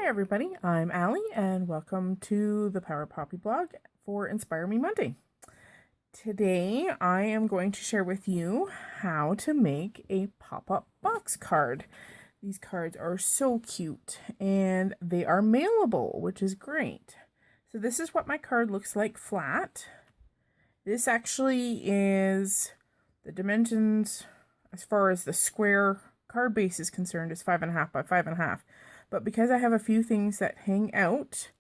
everybody, I'm Allie and welcome to the Power Poppy blog for Inspire Me Monday. Today I am going to share with you how to make a pop-up box card. These cards are so cute and they are mailable, which is great. So this is what my card looks like flat. This actually is the dimensions as far as the square card base is concerned is 5.5 by 5.5. But because I have a few things that hang out,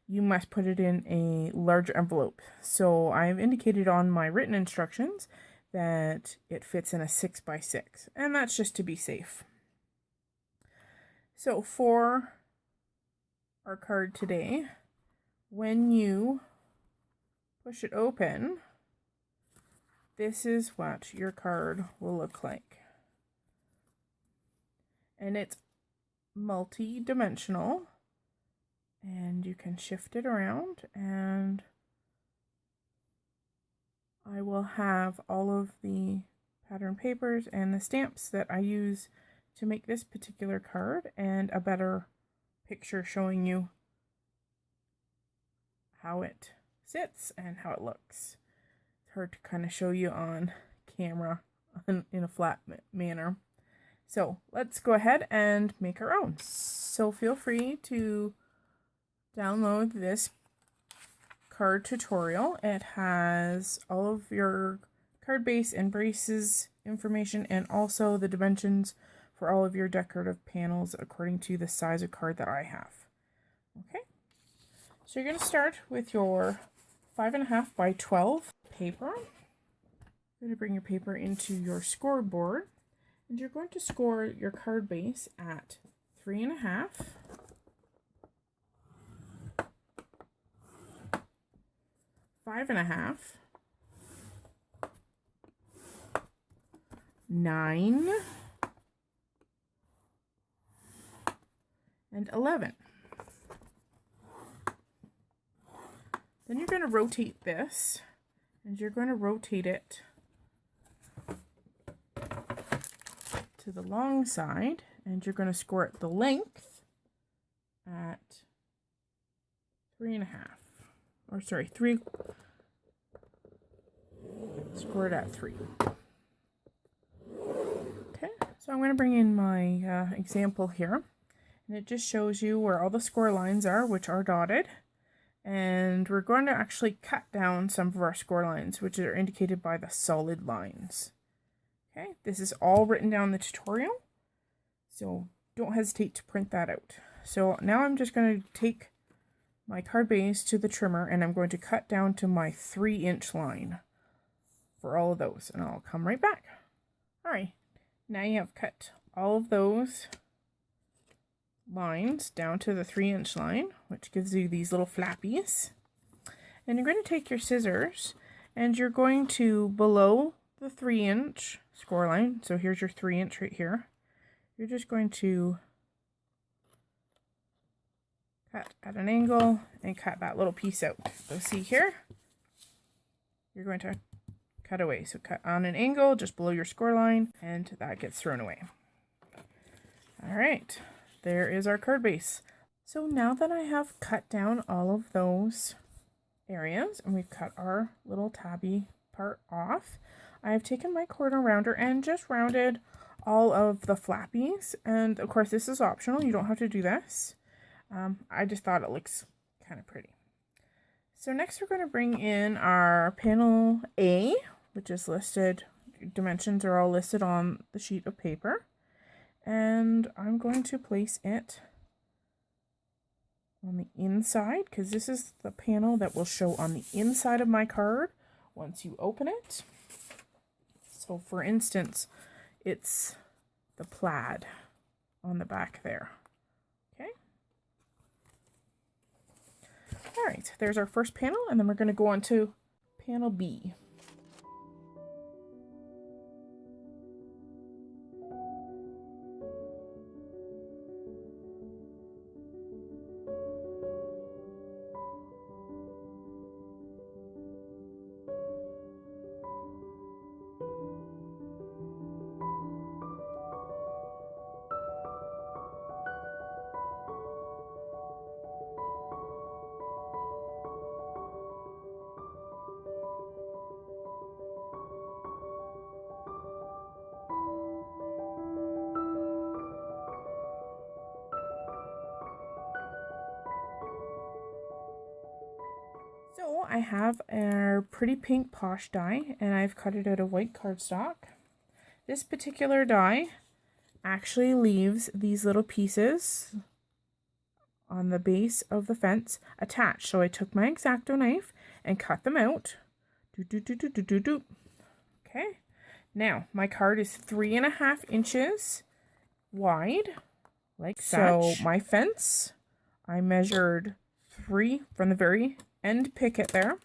you must put it in a larger envelope. So I've indicated on my written instructions that it fits in a 6 by 6, and that's just to be safe. So for our card today, when you push it open, this is what your card will look like. And it's multi-dimensional, and you can shift it around, and I will have all of the pattern papers and the stamps that I use to make this particular card and a better picture showing you how it sits and how it looks. It's hard to kind of show you on camera in a flat manner. So let's go ahead and make our own. So feel free to download this card tutorial. It has all of your card base and braces information and also the dimensions for all of your decorative panels according to the size of card that I have. Okay, so you're going to start with your 5.5 by 12 paper. You're going to bring your paper into your scoreboard. And you're going to score your card base at 3.5, 5.5, 9, and 11. Then you're going to rotate this, and you're going to rotate it to the long side, and you're going to score it the length at 3.5, or sorry, 3. Score it at 3. Okay, so I'm going to bring in my example here, and it just shows you where all the score lines are, which are dotted, and we're going to actually cut down some of our score lines, which are indicated by the solid lines. Okay, this is all written down in the tutorial, so don't hesitate to print that out. So now I'm just going to take my card base to the trimmer and I'm going to cut down to my 3-inch line for all of those, and I'll come right back. Alright, now you have cut all of those lines down to the 3-inch line, which gives you these little flappies. And you're going to take your scissors and you're going to, below the 3-inch score line, so here's your 3-inch right here, you're just going to cut at an angle and cut that little piece out. So see here, you're going to cut away. So cut on an angle just below your score line, and that gets thrown away. Alright, there is our card base. So now that I have cut down all of those areas and we've cut our little tabby part off, I have taken my corner rounder and just rounded all of the flappies, and of course this is optional, you don't have to do this. I just thought it looks kind of pretty. So next we're going to bring in our panel A, which is listed, dimensions are all listed on the sheet of paper, and I'm going to place it on the inside because this is the panel that will show on the inside of my card once you open it. So for instance, it's the plaid on the back there. Okay. All right, there's our first panel, and then we're going to go on to panel B. I have a pretty pink posh die, and I've cut it out of white cardstock. This particular die actually leaves these little pieces on the base of the fence attached. So I took my X-Acto knife and cut them out. Okay. Now my card is 3.5 inches wide, like such. So my fence, I measured 3 from the very end picket there.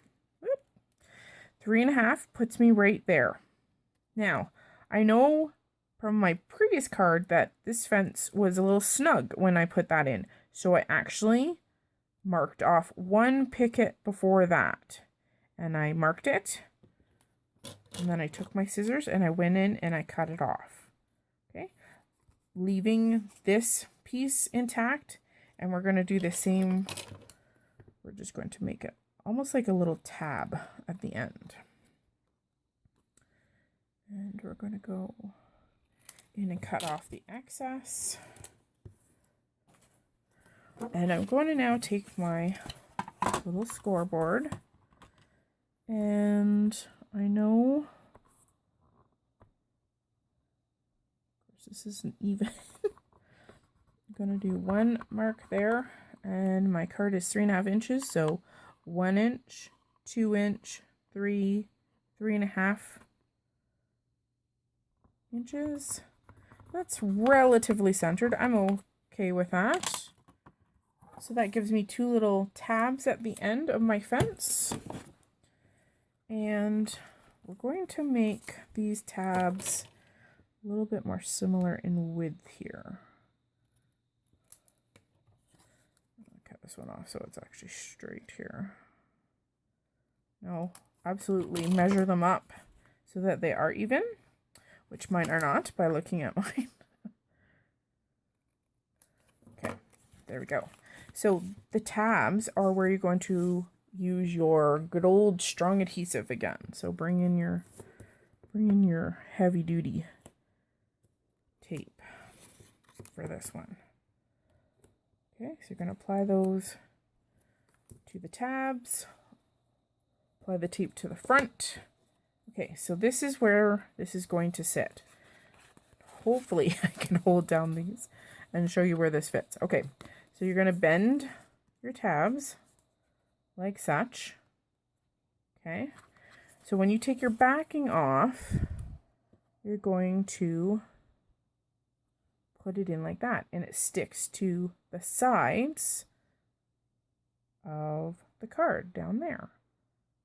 3.5 puts me right there. Now, I know from my previous card that this fence was a little snug when I put that in. So I actually marked off 1 picket before that. And I marked it. And then I took my scissors and I went in and I cut it off. Okay. Leaving this piece intact. And we're going to do the same. We're just going to make it almost like a little tab at the end. And we're going to go in and cut off the excess. And I'm going to now take my little scoreboard. And I know, of course, this isn't even. I'm going to do 1 mark there. And my card is 3.5 inches. So 1 inch, 2 inch, 3, 3.5 inches. That's relatively centered. I'm okay with that. So that gives me 2 little tabs at the end of my fence. And we're going to make these tabs a little bit more similar in width here. I'll cut this one off so it's actually straight here. No, absolutely measure them up so that they are even, which mine are not by looking at mine. Okay, there we go. So the tabs are where you're going to use your good old strong adhesive again. So bring in your heavy duty tape for this one. Okay, so you're going to apply those to the tabs. Apply the tape to the front. Okay, so this is where this is going to sit. Hopefully I can hold down these and show you where this fits. Okay, so you're going to bend your tabs like such. Okay, so when you take your backing off, you're going to put it in like that, and it sticks to the sides of the card down there.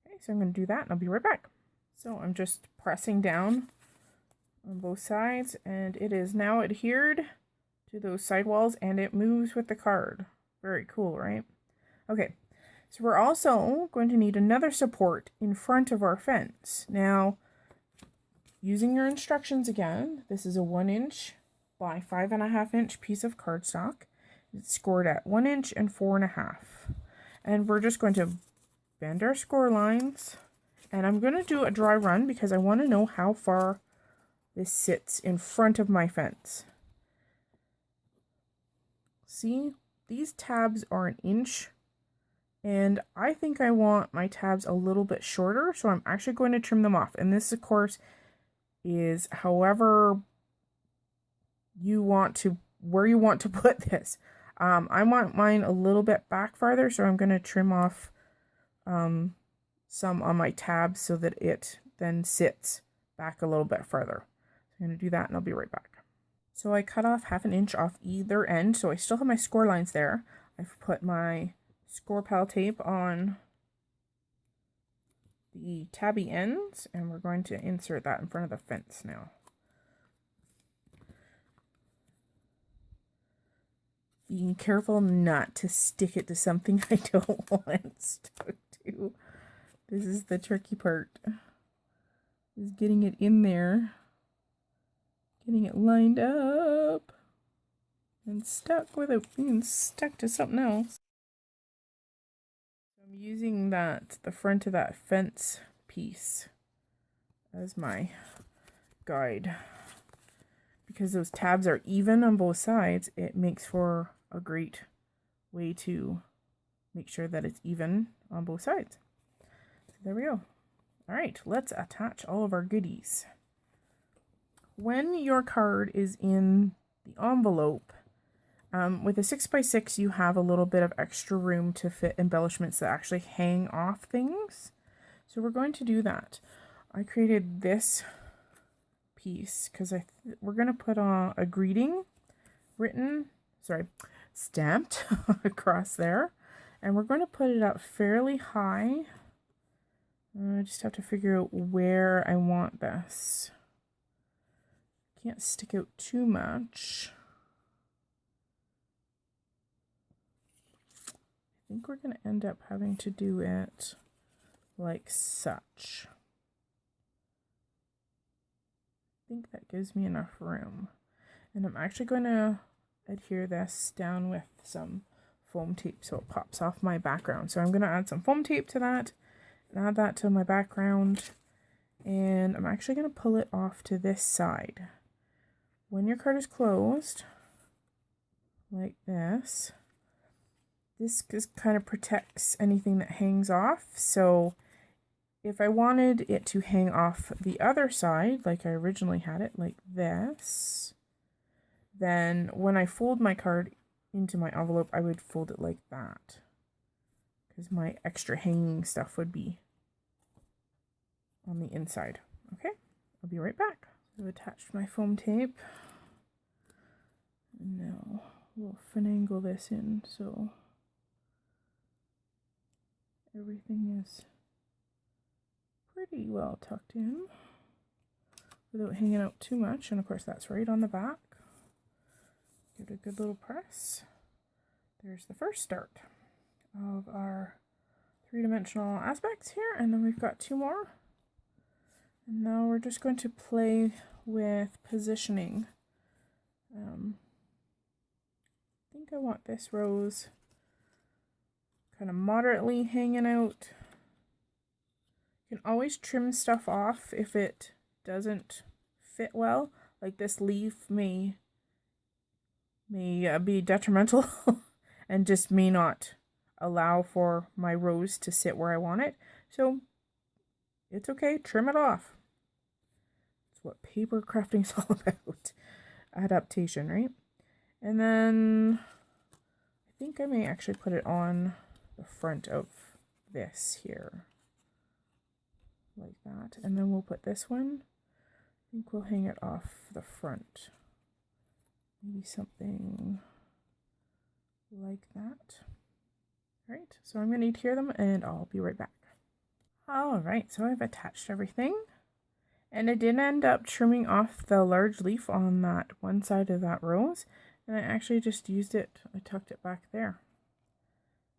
Okay, so I'm going to do that and I'll be right back. So I'm just pressing down on both sides, and it is now adhered to those sidewalls and it moves with the card. Very cool, right? Okay, so we're also going to need another support in front of our fence. Now, using your instructions again, this is a 1 inch by 5.5 inch piece of cardstock. It's scored at 1 inch and 4.5. And we're just going to bend our score lines. And I'm going to do a dry run because I want to know how far this sits in front of my fence. See, these tabs are 1 inch. And I think I want my tabs a little bit shorter. So I'm actually going to trim them off. And this, of course, is however you want to, where you want to put this. I want mine a little bit back farther. So I'm going to trim off some on my tabs so that it then sits back a little bit further. So I'm going to do that and I'll be right back. So I cut off 1/2 inch off either end. So I still have my score lines there. I've put my score pal tape on the tabby ends and we're going to insert that in front of the fence now. Being careful not to stick it to something I don't want it stuck to. This is the tricky part, is getting it in there, getting it lined up and stuck without being stuck to something else. I'm using the front of that fence piece as my guide. Because those tabs are even on both sides, it makes for a great way to make sure that it's even on both sides. there we go. All right, let's attach all of our goodies. When your card is in the envelope, with a 6x6, you have a little bit of extra room to fit embellishments that actually hang off things. So we're going to do that. I created this piece because we're going to put on a greeting stamped across there. And we're going to put it up fairly high. I just have to figure out where I want this. Can't stick out too much. I think we're going to end up having to do it like such. I think that gives me enough room. And I'm actually going to adhere this down with some foam tape so it pops off my background. So I'm going to add some foam tape to that and add that to my background. And I'm actually going to pull it off to this side. When your card is closed, like this just kind of protects anything that hangs off. So if I wanted it to hang off the other side, like I originally had it, like this, then when I fold my card into my envelope, I would fold it like that, because my extra hanging stuff would be on the inside. Okay, I'll be right back. I've attached my foam tape. And now we'll finagle this in so everything is pretty well tucked in without hanging out too much. And of course that's right on the back. Give it a good little press. There's the first start of our three-dimensional aspects here, and then we've got two more. And now we're just going to play with positioning. I think I want this rose kind of moderately hanging out. You can always trim stuff off if it doesn't fit well. Like this leaf may be detrimental and just may not allow for my rose to sit where I want it. So it's okay, trim it off. That's what paper crafting is all about. Adaptation, right? And then I think I may actually put it on the front of this here. Like that. And then we'll put this one. I think we'll hang it off the front. Maybe something like that. Right, so I'm going to adhere them and I'll be right back. Alright, so I've attached everything. And I did end up trimming off the large leaf on that one side of that rose. And I actually just used it, I tucked it back there.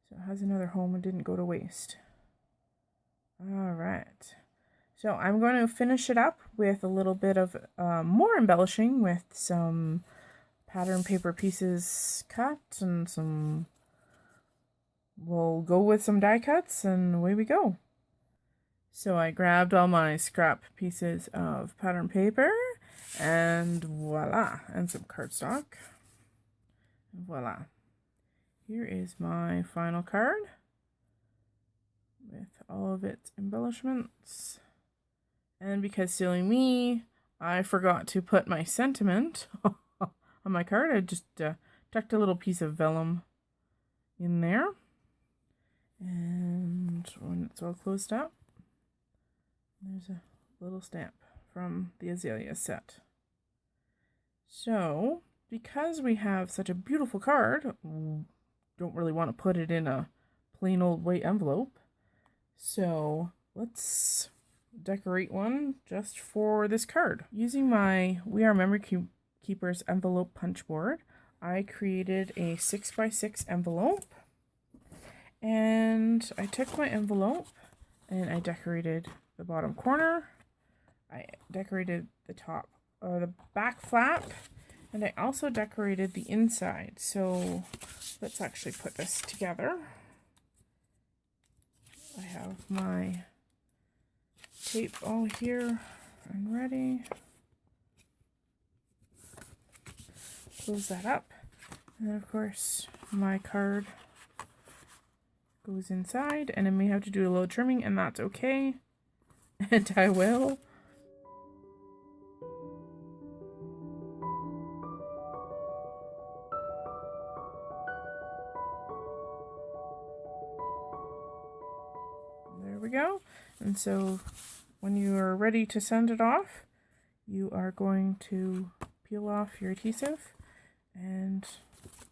So it has another home and didn't go to waste. Alright. So I'm going to finish it up with a little bit of more embellishing with some pattern paper pieces cut and some, we'll go with some die cuts and away we go. So I grabbed all my scrap pieces of pattern paper and voila, and some cardstock. Voila. Here is my final card with all of its embellishments. And because silly me, I forgot to put my sentiment on my card. I just tucked a little piece of vellum in there. And when it's all closed up, there's a little stamp from the azalea set. So, because we have such a beautiful card, don't really want to put it in a plain old white envelope. So, let's decorate one just for this card. Using my We Are Memory Keepers envelope punch board, I created a 6x6 envelope. And I took my envelope and I decorated the bottom corner. I decorated the top or the back flap, and I also decorated the inside. So let's actually put this together. I have my tape all here and ready. Close that up. And of course my card goes inside, and I may have to do a little trimming, and that's okay. And I will. There we go. And so when you are ready to send it off, you are going to peel off your adhesive and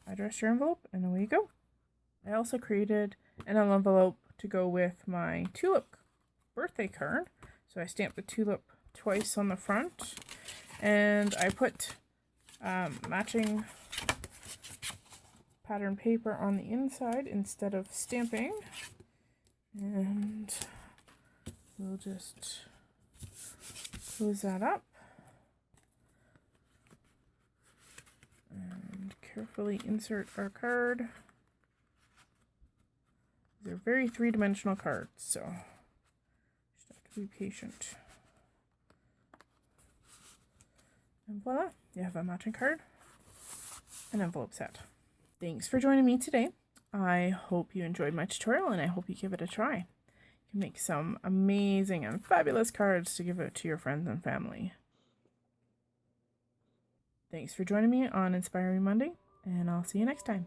address your envelope, and away you go. I also created an envelope to go with my tulip birthday card. So I stamped the tulip twice on the front, and I put matching pattern paper on the inside instead of stamping. And we'll just close that up and carefully insert our card. They're very three-dimensional cards, so just have to be patient. And voila, you have a matching card, an envelope set. Thanks for joining me today. I hope you enjoyed my tutorial, and I hope you give it a try. You can make some amazing and fabulous cards to give it to your friends and family. Thanks for joining me on Inspiring Monday, and I'll see you next time.